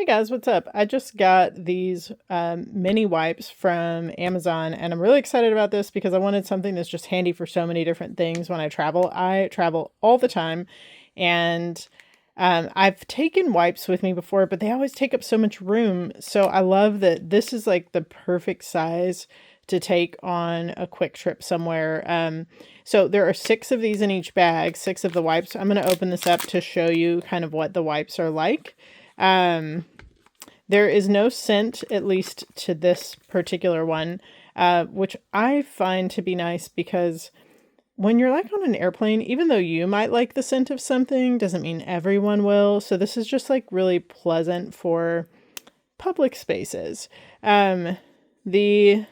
Hey guys, what's up? I just got these mini wipes from Amazon and I'm really excited about this because I wanted something that's just handy for so many different things when I travel. I travel all the time and I've taken wipes with me before, but they always take up so much room. So I love that this is like the perfect size to take on a quick trip somewhere. So there are 6 of these in each bag, 6 of the wipes. I'm going to open this up to show you kind of what the wipes are like. There is no scent, at least to this particular one, which I find to be nice because when you're like on an airplane, even though you might like the scent of something, doesn't mean everyone will. So this is just like really pleasant for public spaces. The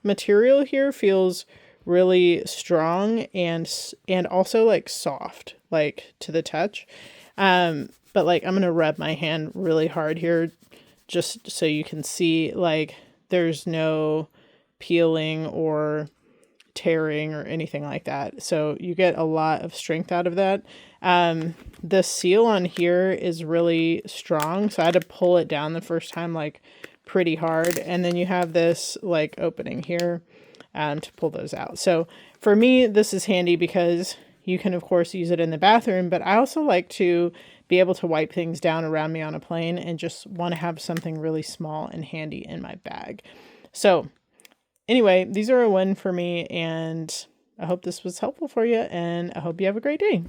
material here feels really strong and also like soft, like to the touch. But like I'm gonna rub my hand really hard here just so you can see like there's no peeling or tearing or anything like that. So you get a lot of strength out of that. The seal on here is really strong, so I had to pull it down the first time like pretty hard. And then you have this like opening here to pull those out. So for me, this is handy because you can of course use it in the bathroom, but I also like to be able to wipe things down around me on a plane and just want to have something really small and handy in my bag. So anyway, these are a win for me and I hope this was helpful for you and I hope you have a great day.